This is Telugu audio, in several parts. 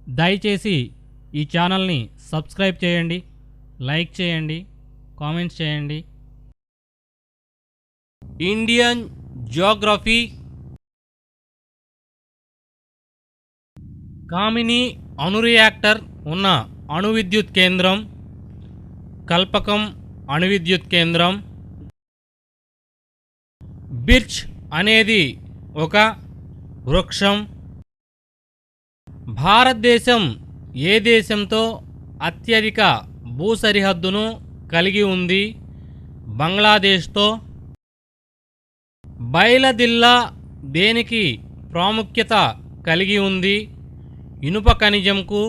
దయచేసి ఈ ఛానల్ని సబ్స్క్రైబ్ చేయండి, లైక్ చేయండి, కామెంట్స్ చేయండి. Indian Geography. కామిని అణురియాక్టర్ ఉన్న అణు విద్యుత్ కేంద్రం, కల్పకం అణు విద్యుత్ కేంద్రం. బిర్చ్ అనేది ఒక వృక్షం. భారతదేశం ఏ దేశంతో అత్యధిక భూ సరిహద్దును కలిగి ఉంది? బంగ్లాదేశ్తో. బైలదిల్లా దేనికి ప్రాముఖ్యత కలిగి ఉంది? ఇనుప ఖనిజంకు.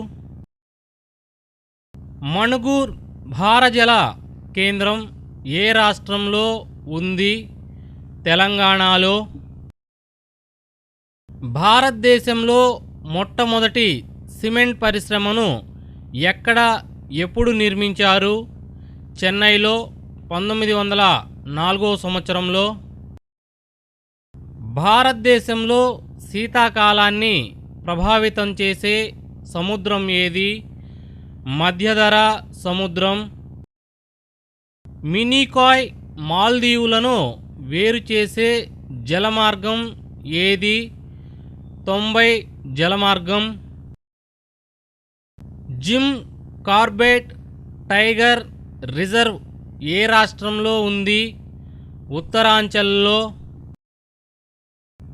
మణుగూర్ భారజల కేంద్రం ఏ రాష్ట్రంలో ఉంది? తెలంగాణలో. భారతదేశంలో మొట్టమొదటి సిమెంట్ పరిశ్రమను ఎక్కడ ఎప్పుడు నిర్మించారు? చెన్నైలో 1904 సంవత్సరంలో. భారతదేశంలో శీతాకాలాన్ని ప్రభావితం చేసే సముద్రం ఏది? మధ్యధరా సముద్రం. మినికాయ్ మాల్దీవులను వేరు చేసే జలమార్గం ఏది? 90 జలమార్గం. జిమ్ కార్బెట్ టైగర్ రిజర్వ్ ఏ రాష్ట్రంలో ఉంది? ఉత్తరాంచల్లో.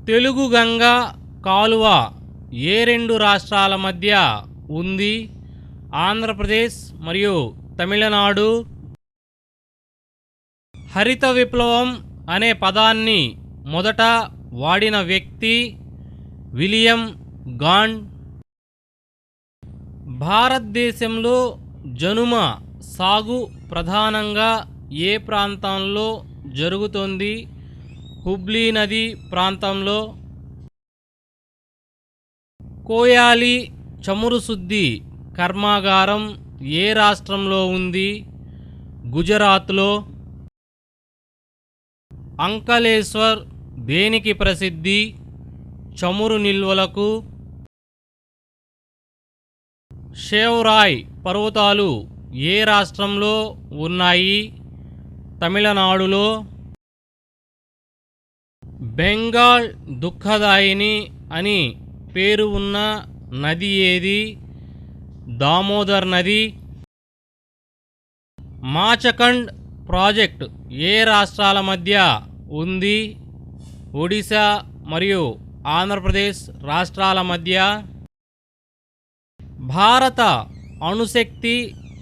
తెలుగు గంగా కాలువ ఏ రెండు రాష్ట్రాల మధ్య ఉంది? ఆంధ్రప్రదేశ్ మరియు తమిళనాడు. హరిత విప్లవం అనే పదాన్ని మొదట వాడిన వ్యక్తి విలియం గాండ్. భారతదేశంలో జనుమ సాగు ప్రధానంగా ఏ ప్రాంతంలో జరుగుతుంది? హుబ్లీ నది ప్రాంతంలో. కోయాలి చమురు శుద్ధి కర్మాగారం ఏ రాష్ట్రంలో ఉంది? గుజరాత్లో. అంకలేశ్వర్ దేనికి ప్రసిద్ధి? చమురు నిల్వలకు. షేవ్రాయ్ పర్వతాలు ఏ రాష్ట్రంలో ఉన్నాయి? తమిళనాడులో. బెంగాల్ దుఃఖదాయిని అని పేరు ఉన్న నది ఏది? దామోదర్ నది. మాచకండ్ ప్రాజెక్ట్ ఏ రాష్ట్రాల మధ్య ఉంది? ఒడిశా మరియు ఆంధ్రప్రదేశ్ రాష్ట్రాల మధ్య. భారత అణుశక్తి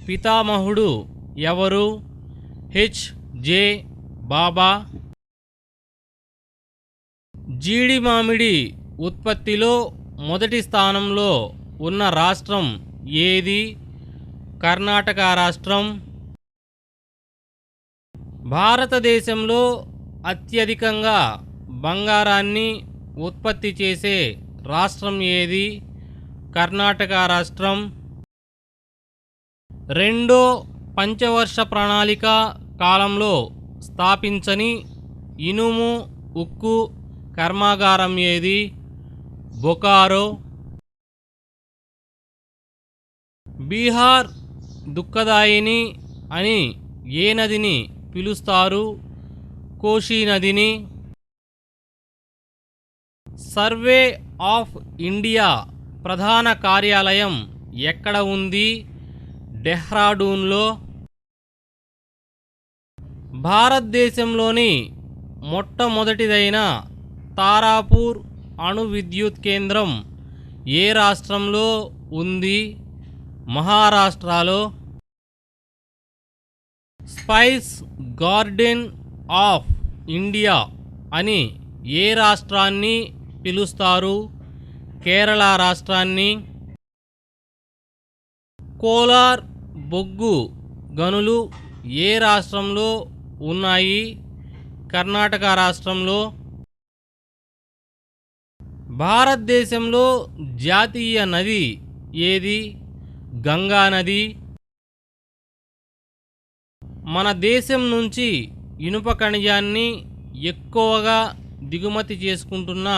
పితామహుడు ఎవరు? హెచ్.జె. బాబా. జీడి మామిడి ఉత్పత్తిలో మొదటి స్థానంలో ఉన్న రాష్ట్రం ఏది? కర్ణాటక రాష్ట్రం. భారతదేశంలో అత్యధికంగా బంగారాన్ని ఉత్పత్తి చేసే రాష్ట్రం ఏది? కర్ణాటక రాష్ట్రం. రెండో పంచవర్ష ప్రణాళిక కాలంలో స్థాపించని ఇనుము ఉక్కు కర్మాగారం ఏది? బొకారో. బీహార్ దుఃఖదాయిని అని ఏ నదిని పిలుస్తారు? కోషి నదిని. సర్వే ఆఫ్ ఇండియా ప్రధాన కార్యాలయం ఎక్కడ ఉంది? డెహ్రాడూన్లో. భారతదేశంలోని మొట్టమొదటిదైన తారాపూర్ అణు విద్యుత్ కేంద్రం ఏ రాష్ట్రంలో ఉంది? మహారాష్ట్రలో. స్పైస్ గార్డెన్ ఆఫ్ ఇండియా అని ఏ రాష్ట్రాన్ని పిలుస్తారు? కేరళ రాష్ట్రాన్ని. కోలార్ బొగ్గు గనులు ఏ రాష్ట్రంలో ఉన్నాయి? కర్ణాటక రాష్ట్రంలో. భారతదేశంలో జాతీయ నది ఏది? గంగా నది. మన దేశం నుంచి ఇనుప ఖనిజాన్ని ఎక్కువగా దిగుమతి చేసుకుంటున్న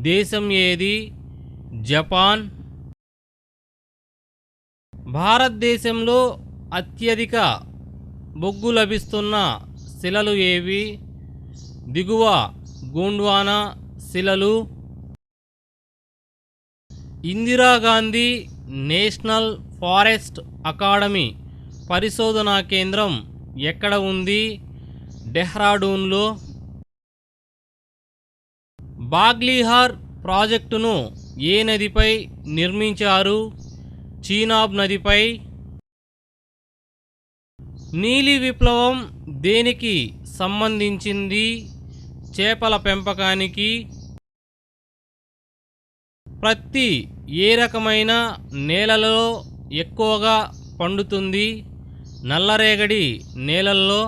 దేశం ఏది? జపాన్. భారతదేశంలో అత్యధిక బొగ్గు లభిస్తున్న శిలలు ఏవి? దిగువ గోండ్వానా శిలలు. ఇందిరాగాంధీ నేషనల్ ఫారెస్ట్ అకాడమీ పరిశోధనా కేంద్రం ఎక్కడ ఉంది? డెహ్రాడూన్లో. బాగ్లీహార్ ప్రాజెక్టును ఏ నదిపై నిర్మించారు? చీనాబ్ నదిపై. నీలి విప్లవం దేనికి సంబంధించింది? చేపల పెంపకానికి. ప్రత్తి ఏ రకమైన నేలలో ఎక్కువగా పండుతుంది? నల్లరేగడి నేలల్లో.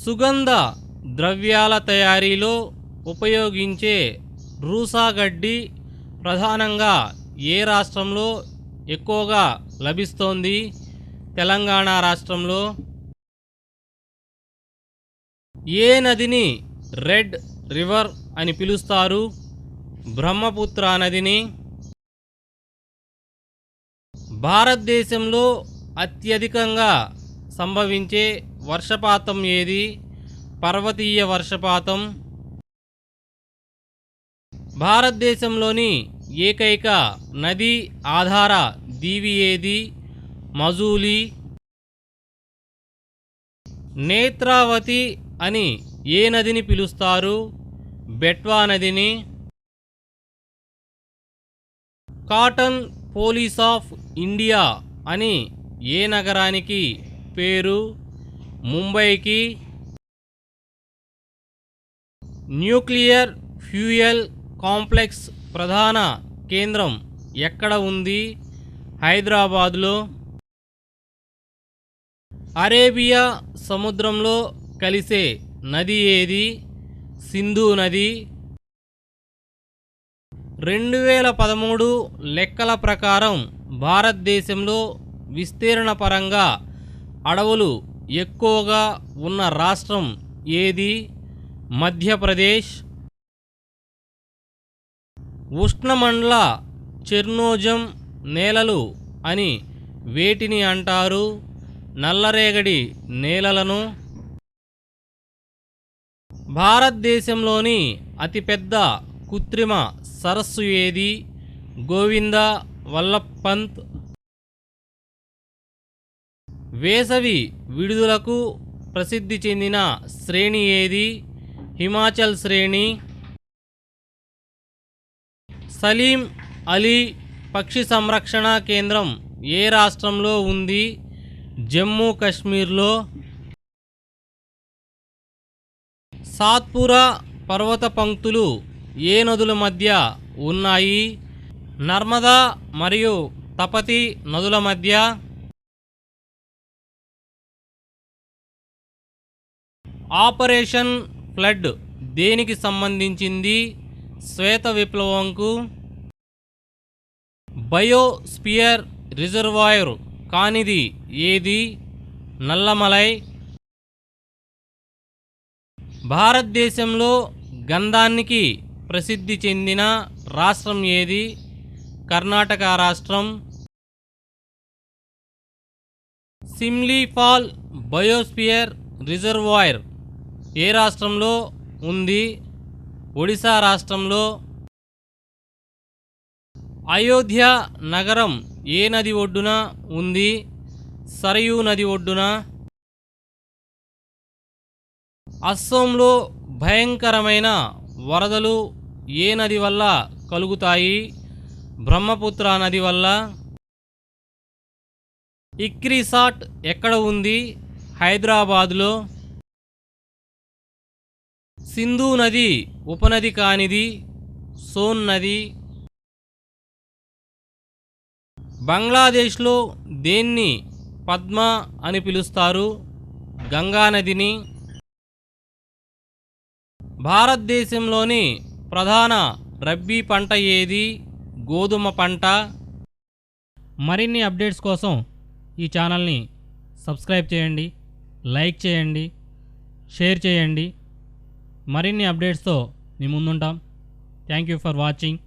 సుగంధ ద్రవ్యాల తయారీలో ఉపయోగించే రూసా గడ్డి ప్రధానంగా ఏ రాష్ట్రంలో ఎక్కువగా లభిస్తోంది? తెలంగాణ రాష్ట్రంలో. ఏ నదిని రెడ్ రివర్ అని పిలుస్తారు? బ్రహ్మపుత్ర నదిని. భారతదేశంలో అత్యధికంగా సంభవించే వర్షపాతం ఏది? పర్వతీయ వర్షపాతం. భారతదేశంలోని ఏకైక నది ఆధార దీవి ఏది? మజూలీ. నేత్రావతి అని ఏ నదిని పిలుస్తారు? బెట్వా నదిని. కాటన్ పోలీస్ ఆఫ్ ఇండియా అని ఏ నగరానికి పేరు? ముంబైకి. న్యూక్లియర్ ఫ్యూయల్ కాంప్లెక్స్ ప్రధాన కేంద్రం ఎక్కడ ఉంది? హైదరాబాద్లో. అరేబియా సముద్రంలో కలిసే నది ఏది? సింధు నది. 2013 లెక్కల ప్రకారం భారతదేశంలో విస్తీర్ణ పరంగా అడవులు ఎక్కువగా ఉన్న రాష్ట్రం ఏది? మధ్యప్రదేశ్. ఉష్ణమండల చెర్నోజం నేలలు అని వేటిని అంటారు? నల్లరేగడి నేలలను. భారతదేశంలోని అతిపెద్ద కృత్రిమ సరస్సు ఏది? గోవింద వల్లభ్ పంత్. వేసవి విడుదలకు ప్రసిద్ధి చెందిన శ్రేణి ఏది? హిమాచల్ శ్రేణి. సలీం అలీ పక్షి సంరక్షణ కేంద్రం ఏ రాష్ట్రంలో ఉంది? జమ్మూ కాశ్మీర్లో. సాత్పురా పర్వత పంక్తులు ఏ నదుల మధ్య ఉన్నాయి? నర్మదా మరియు తపతి నదుల మధ్య. ఆపరేషన్ ఫ్లడ్ దేనికి సంబంధించింది? శ్వేత విప్లవంకు. బయోస్పియర్ రిజర్వాయర్ కానిది ఏది? నల్లమలై. భారతదేశంలో గంధానికి ప్రసిద్ధి చెందిన రాష్ట్రం ఏది? కర్ణాటక రాష్ట్రం. సిమ్లీపాల్ బయోస్పియర్ రిజర్వాయర్ ఏ రాష్ట్రంలో ఉంది? ఒడిశా రాష్ట్రంలో. అయోధ్య నగరం ఏ నది ఒడ్డున ఉంది? సరయూ నది ఒడ్డున. అస్సోంలో భయంకరమైన వరదలు ఏ నది వల్ల కలుగుతాయి? బ్రహ్మపుత్ర నది వల్ల. ఇక్రిసాట్ ఎక్కడ ఉంది? హైదరాబాదులో. సింధు నది ఉపనది కానిది? సోన్ నది. బంగ్లాదేశ్లో దేన్ని పద్మ అని పిలుస్తారు? గంగా నదిని. భారతదేశంలోని ప్రధాన రబ్బీ పంట ఏది? గోధుమ పంట. మరిన్ని అప్డేట్స్ కోసం ఈ ఛానల్ని సబ్స్క్రైబ్ చేయండి, లైక్ చేయండి, షేర్ చేయండి. మరిన్ని అప్డేట్స్తో మీ ముందుంటాం. Thank you for watching.